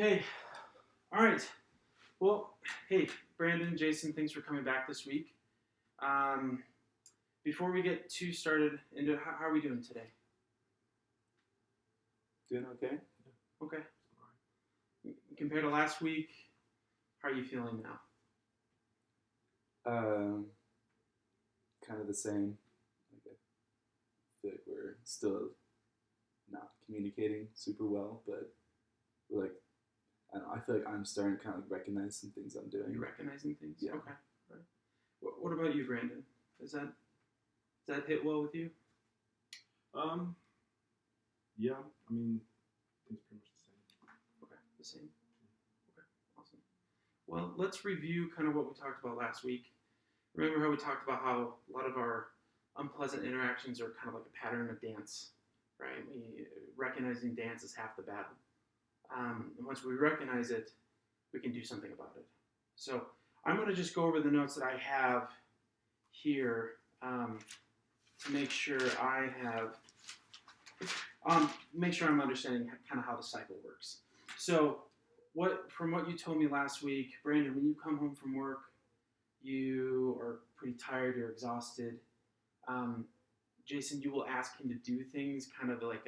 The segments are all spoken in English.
Okay. All right. Well, hey, Brandon, Jason, thanks for coming back this week. Um, Before we get too started into how are we doing today? Doing okay? Okay. Compared to last week, how are you feeling now? Um, Kind of the same. Like I feel like we're still not communicating super well, but like I don't know, I feel like I'm starting to kind of like recognize some things I'm Are you doing. recognizing things? Yeah. Okay. All right. What about you, Brandon? Does that hit well with you? Um, yeah, I mean, it's pretty much the same. Okay. The same. Okay. Awesome. Well, let's review kind of what we talked about last week. Remember how we talked about how a lot of our unpleasant interactions are kind of like a pattern of dance, right? Recognizing dance is half the battle. And once we recognize it, we can do something about it. So I'm going to just go over the notes that I have here to make sure make sure I'm understanding kind of how the cycle works. So from what you told me last week, Brandon, when you come home from work, you are pretty tired, you're exhausted. Um, Jason, you will ask him to do things kind of like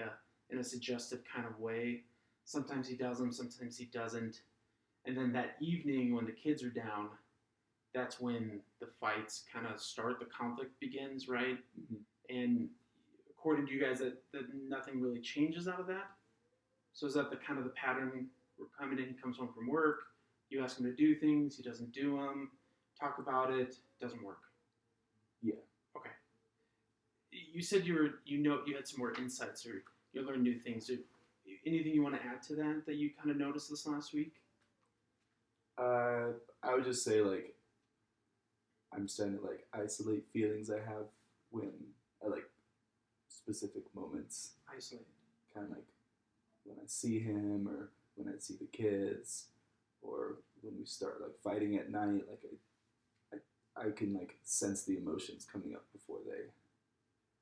in a suggestive kind of way. Sometimes he does them, sometimes he doesn't. And then that evening when the kids are down, that's when the fights kind of start, the conflict begins, right? Mm-hmm. And according to you guys, that nothing really changes out of that. So is that the kind of the pattern? We're coming in, he comes home from work, you ask him to do things, he doesn't do them, talk about it, doesn't work. Yeah. Okay. You said you had some more insights or you learned new things. So anything you want to add to that you kind of noticed this last week? I would just say like I'm starting to like isolate feelings I have when I like specific moments. Isolated. Kind of like when I see him or when I see the kids or when we start like fighting at night. Like I can like sense the emotions coming up before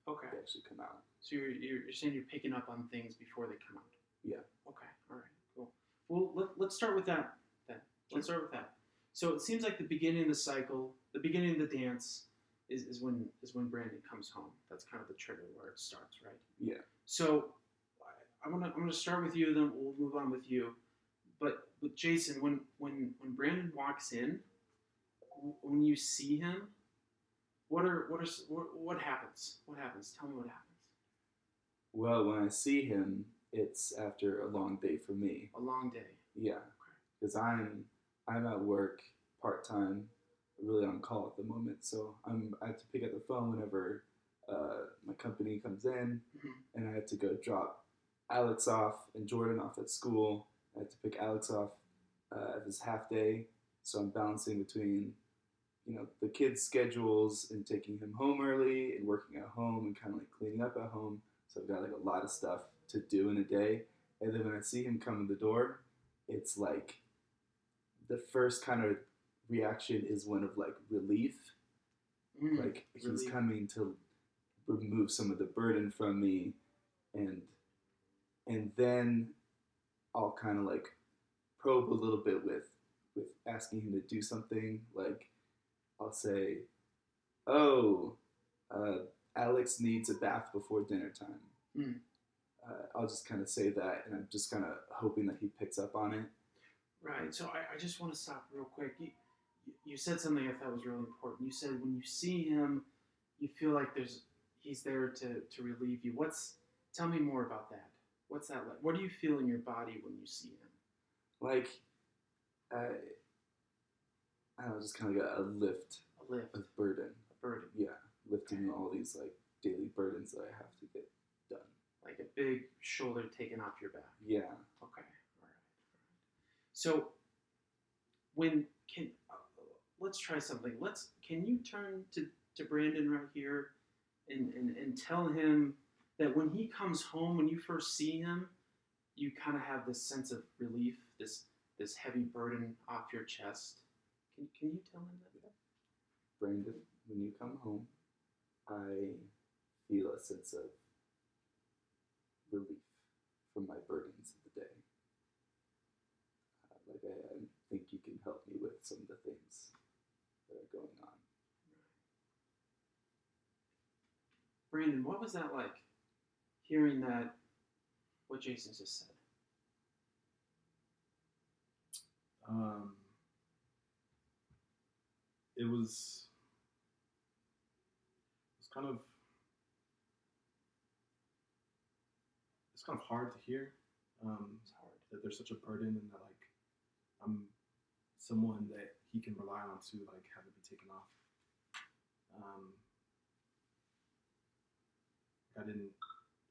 Okay. they actually come out. So you're saying you're picking up on things before they come out. Yeah. Okay. All right. Cool. Well, let's start with that then. Let's start with that. So it seems like the beginning of the cycle, the beginning of the dance, is when Brandon comes home. That's kind of the trigger where it starts, right? Yeah. So I'm gonna start with you, then we'll move on with you. But with Jason, when Brandon walks in, when you see him, what happens? What happens? Tell me what happens. Well, when I see him, it's after a long day for me. A long day. Yeah, because I'm at work part time, really on call at the moment. So I have to pick up the phone whenever my company comes in, Mm-hmm. and I have to go drop Alex off and Jordan off at school. I have to pick Alex off at his half day, so I'm balancing between the kids' schedules and taking him home early and working at home and kind of like cleaning up at home. So I've got like a lot of stuff to do in a day. And then when I see him come in the door, it's like the first kind of reaction is one of like relief. Like he's Relief. coming to remove some of the burden from me, and then I'll kind of like probe a little bit with asking him to do something. Like I'll say, "Oh, Alex needs a bath before dinner time." Mm. I'll just kind of say that, and I'm just kind of hoping that he picks up on it. Right. So I just want to stop real quick. You said something I thought was really important. You said when you see him, you feel like he's there to relieve you. Tell me more about that. What's that like? What do you feel in your body when you see him? Like, I don't know, just kind of like a lift A lift. of burden. A burden. Yeah, lifting all these like daily burdens that I have to get done. Like a big shoulder taken off your back. Yeah. Okay. All right. So when let's try something. Can you turn to Brandon right here and tell him that when he comes home, when you first see him, you kind of have this sense of relief, this heavy burden off your chest. Can you tell him that? Brandon, when you come home, I feel a sense of relief from my burdens of the day. with some of the things that are going on. Brandon, what was that like, hearing that, what Jason just said? It was kind of hard to hear. It's hard. That there's such a burden, and that like I'm someone that he can rely on to like have it be taken off.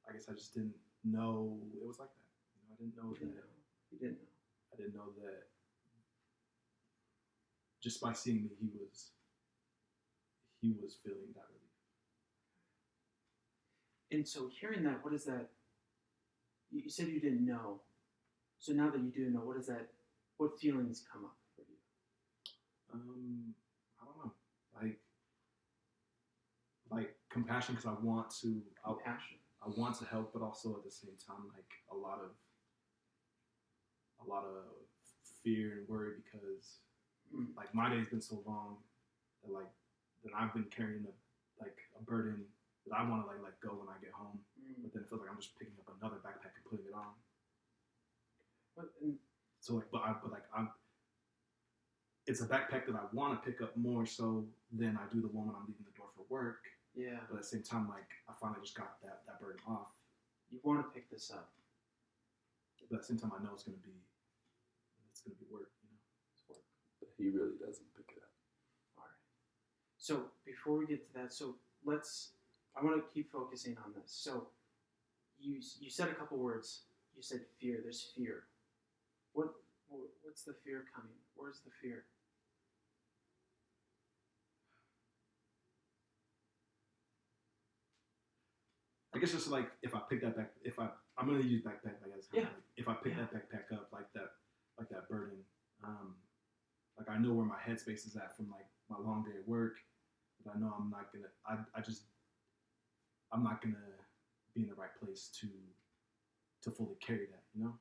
I guess I just didn't know it was like that. You know, I didn't know that. You didn't know. I didn't know that just by seeing me, he was feeling that relief. And so hearing that, what is that? You said you didn't know. So now that you do know, what feelings come up for you? I don't know, like compassion, because I want to help, but also at the same time, like a lot of fear and worry, because like my day's been so long that I've been carrying a burden that I want to let go when I get home, but then it feels like I'm just picking up another backpack and putting it on. So it's a backpack that I want to pick up more so than I do the one when I'm leaving the door for work. Yeah. But at the same time, like I finally just got that burden off. You want to pick this up. But at the same time, I know it's gonna be work. You know, it's work. But he really doesn't pick it up. All right. So before we get to that, I want to keep focusing on this. So you said a couple words. You said fear. There's fear. What's the fear coming? Where's the fear? I guess just like if I pick that back, I'm gonna use backpack like as Yeah. like if I pick that backpack up like that burden, like I know where my headspace is at from like my long day at work, but I know I'm not gonna be in the right place to fully carry that, you know.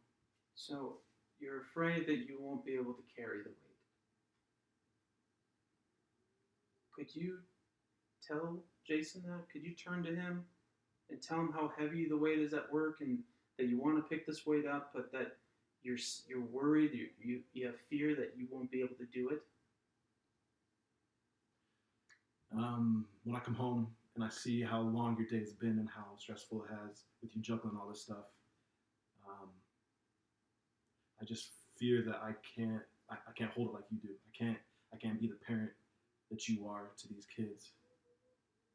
So you're afraid that you won't be able to carry the weight. Could you tell Jason that? Could you turn to him and tell him how heavy the weight is at work, and that you want to pick this weight up, but that you're worried, you have fear that you won't be able to do it? When I come home and I see how long your day has been and how stressful it has with you juggling all this stuff, I just fear that I can't hold it like you do. I can't be the parent that you are to these kids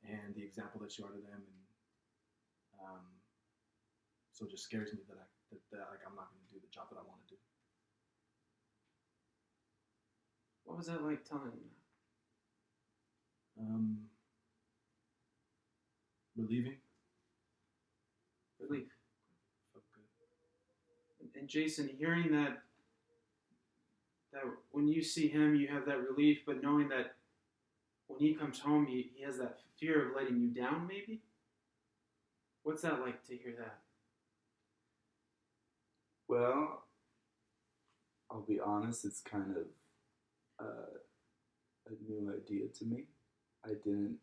and the example that you are to them, and so it just scares me that like I'm not going to do the job that I want to do. What was that like telling him that? Relieving. Relief. Felt good. And Jason, hearing that when you see him, you have that relief, but knowing that when he comes home, he has that fear of letting you down, maybe? What's that like to hear that? Well, I'll be honest, it's kind of a new idea to me. I didn't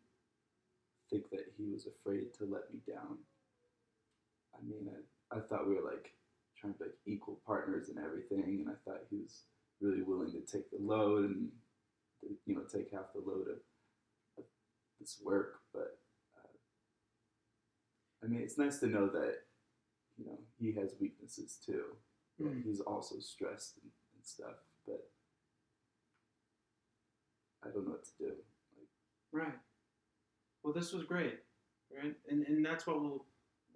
think that he was afraid to let me down. I mean, I thought we were like trying to be like equal partners and everything, and I thought he was really willing to take the load and take half the load of this work. But I mean, it's nice to know that he has weaknesses too. He's also stressed and stuff, but I don't know what to do. Right. Well, this was great, right? And that's what we'll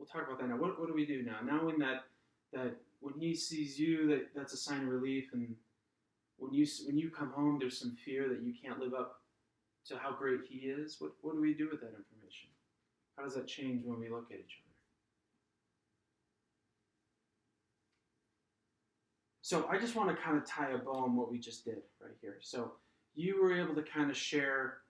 talk about that now. What do we do now? Now, in that when he sees you, that's a sign of relief, and when you come home, there's some fear that you can't live up to how great he is. What do we do with that information? How does that change when we look at each other? So I just want to kind of tie a bow on what we just did right here. So you were able to kind of share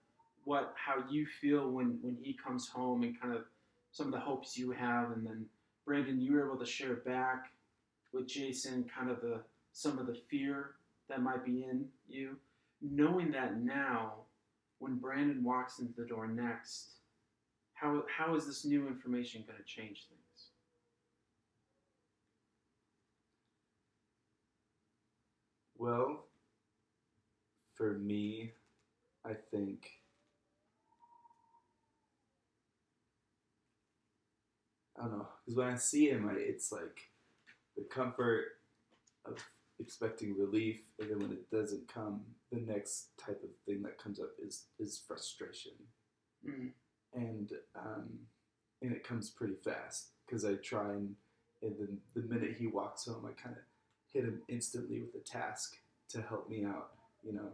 how you feel when he comes home, and kind of some of the hopes you have, and then Brandon, you were able to share back with Jason kind of some of the fear that might be in you. knowing that now, when Brandon walks into the door next, how is this new information going to change things? Well, for me, I think I don't know because when I see him, it's like the comfort of expecting relief, and then when it doesn't come, the next type of thing that comes up is frustration, Mm, and um, and it comes pretty fast because I try and then the minute he walks home, I kind of hit him instantly with a task to help me out, you know.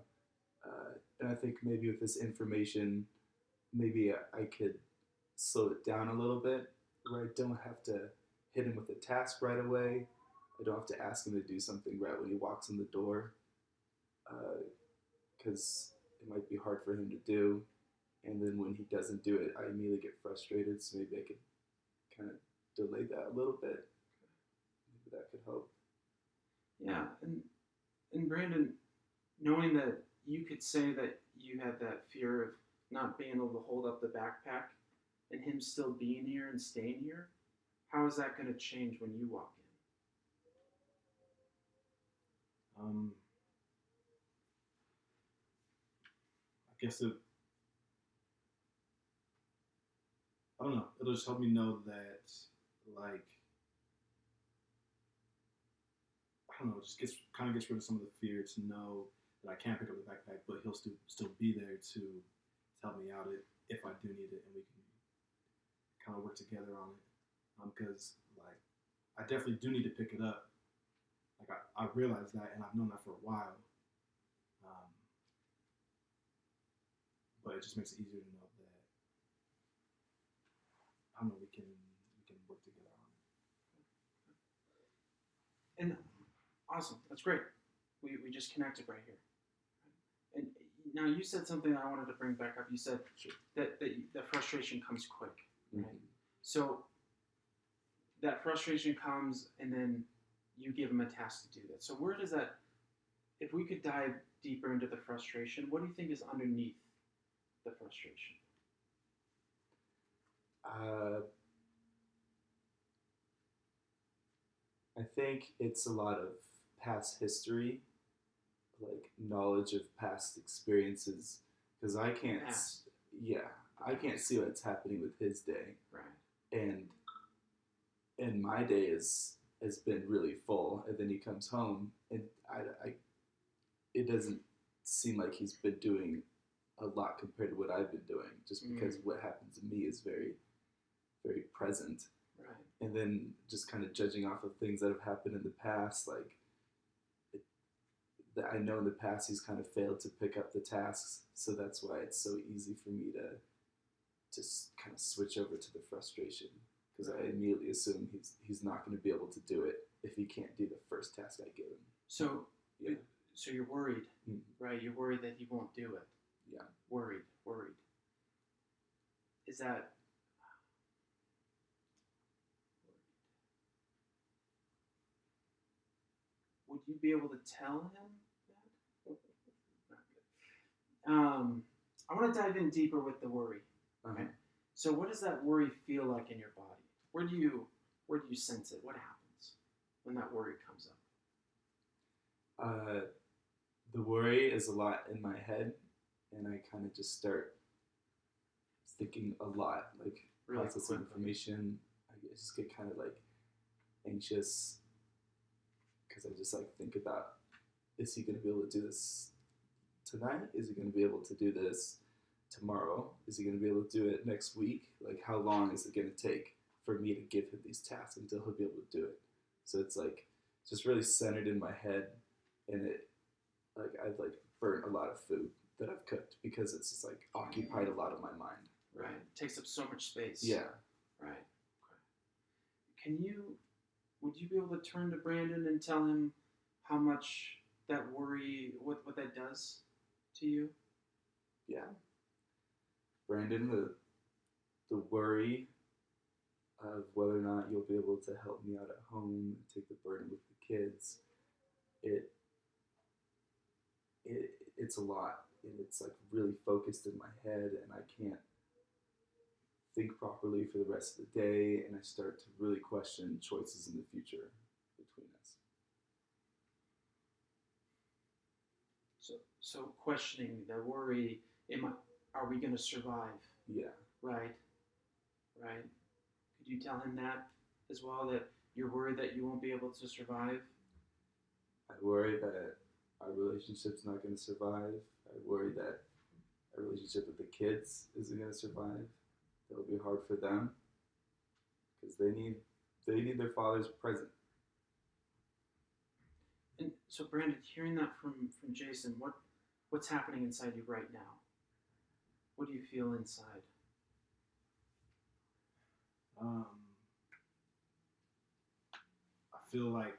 And I think maybe with this information, maybe I could slow it down a little bit, where I don't have to hit him with a task right away. I don't have to ask him to do something right when he walks in the door, because it might be hard for him to do. And then when he doesn't do it, I immediately get frustrated. So maybe I could kind of delay that a little bit. Maybe that could help. yeah, and Brandon, knowing that you could say that you had that fear of not being able to hold up the backpack, and him still being here and staying here, how is that going to change when you walk Um, I guess I don't know. It'll just help me know that, like, I don't know. It just gets rid of some of the fear to know that I can't pick up the backpack, but he'll still be there to help me out if I do need it, and we can kind of work together on it. Because like I definitely do need to pick it up. Like I realize that, and I've known that for a while. Um, but it just makes it easier to know that I don't know we can work together on in? And awesome, that's great. We just connected right here. And now you said something I wanted to bring back up. You said that frustration comes quick, right? Mm-hmm. So that frustration comes, and then you give him a task to do that. So where does that? If we could dive deeper into the frustration, what do you think is underneath the frustration? Uh, I think it's a lot of past history, like knowledge of past experiences, because I can't, Past. yeah, I can't see what's happening with his day, Right. and my day has been really full, and then he comes home, and it doesn't seem like he's been doing a lot compared to what I've been doing, just because what happens to me is very, very present. Right. And then just kind of judging off of things that have happened in the past, like that I know in the past he's kind of failed to pick up the tasks, so that's why it's so easy for me to just kind of switch over to the frustration, because I immediately assume he's not going to be able to do it if he can't do the first task I give him. So, Yeah. so you're worried, Mm. right? You're worried that he won't do it. Yeah. Worried. Is that? Would you be able to tell him that? I want to dive in deeper with the worry. Uh-huh. So, what does that worry feel like in your body? Where do you sense it? What happens when that worry comes up? The worry is a lot in my head, and I kind of just start thinking a lot, like Really processing quickly. information. I just get kind of like anxious because I just like think about, is he going to be able to do this tonight? Is he going to be able to do this tomorrow? Is he going to be able to do it next week? Like, how long is it going to take for me to give him these tasks until he'll be able to do it? So it's like just really centered in my head, and it like I've like burnt a lot of food that I've cooked because it's just like occupied a lot of my mind. Right. It takes up so much space. Yeah. Right. Okay. Would you be able to turn to Brandon and tell him how much that worry, what that does to you? Yeah. Brandon, the worry of whether or not you'll be able to help me out at home and take the burden with the kids, it it's a lot, and it's like really focused in my head, and I can't think properly for the rest of the day, and I start to really question choices in the future between us. So questioning the worry, are we going to survive? Yeah, Right, right. Could you tell him that as well? That you're worried that you won't be able to survive? I worry that our relationship's not going to survive. I worry that our relationship with the kids isn't going to survive. It'll be hard for them because they need their father's present. And so, Brandon, hearing that from Jason, what's happening inside you right now? What do you feel inside? Um, I feel like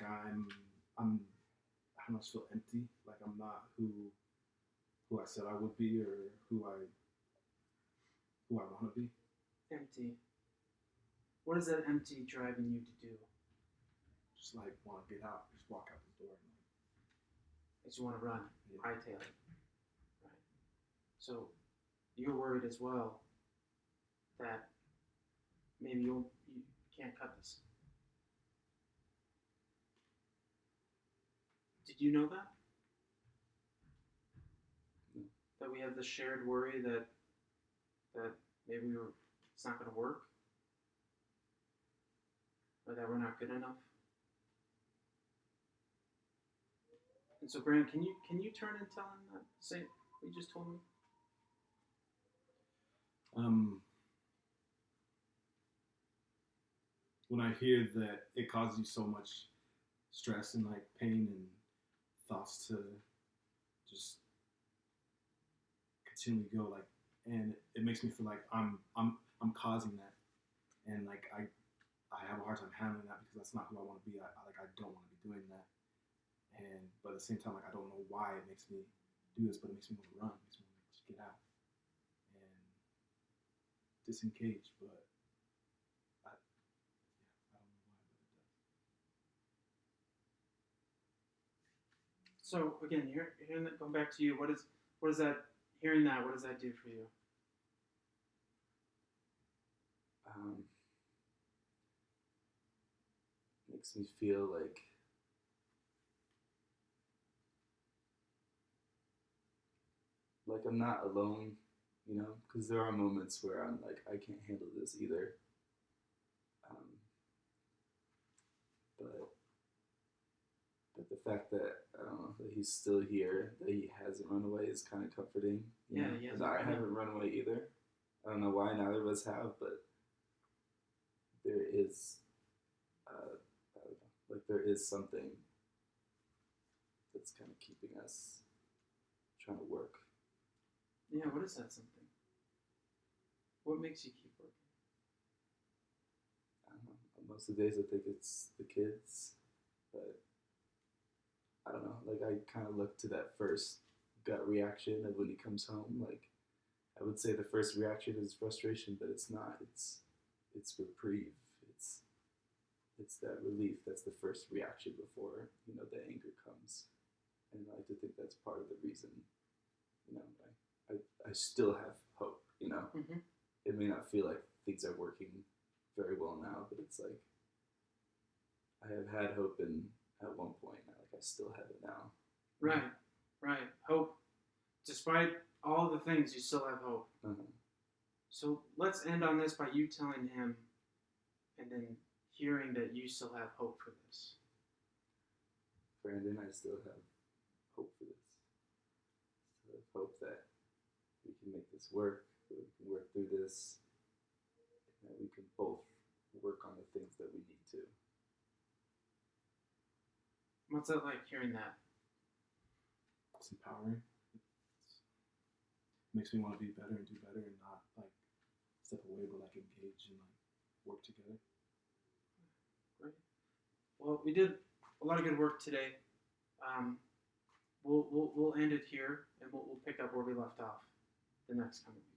I'm I don't know, I just feel empty. Like I'm not who I said I would be or who I want to be. Empty. What is that empty driving you to do? Just like want to get out, just walk out the door. Is you want to run, Yeah. hightail it. Right. So you're worried as well that maybe you can't cut this. Did you know that? No. That we have the shared worry that maybe it's not going to work, or that we're not good enough. And so, Brandon, can you turn and tell him that? Say what you just told me. When I hear that it causes you so much stress and like pain and thoughts to just continually go like, and it makes me feel like I'm causing that, and like I have a hard time handling that because that's not who I want to be. I don't want to be doing that, and but at the same time like I don't know why it makes me do this, but it makes me want to run, it makes me want to just get out and disengage, but I yeah, I don't know why, but it does. So again, hearing that, going back to you, what is that? Hearing that, what does that do for you? Makes me feel like I'm not alone, because there are moments where I'm like I can't handle this either. Um, but the fact that I don't know that he's still here, that he hasn't run away, is kind of comforting. Yeah, he hasn't and I run away. haven't run away either. I don't know why neither of us have, but there is, I don't know, like there is something that's kind of keeping us trying to work. Yeah, what is that something? What makes you keep working? I don't know. Most of the days I think it's the kids, but I don't know. Like I kind of look to that first gut reaction of when he comes home. Like I would say the first reaction is frustration, but it's not. It's reprieve. It's that relief. That's the first reaction before the anger comes, and I like to think that's part of the reason. I still have hope. Mm-hmm. It may not feel like things are working very well now, but it's like I have had hope at one point. I still have it now. Right, right. Hope. Despite all the things, you still have hope. Uh-huh. So let's end on this by you telling him, and then hearing that you still have hope for this. Brandon, I still have hope for this. I still have hope that we can make this work, that we can work through this, and that we can both work on the things that we need to. What's that like hearing that? It's empowering. It makes me want to be better and do better and not like step away, but like engage and like work together. Great. Well, we did a lot of good work today. We'll end it here, and we'll pick up where we left off the next coming week.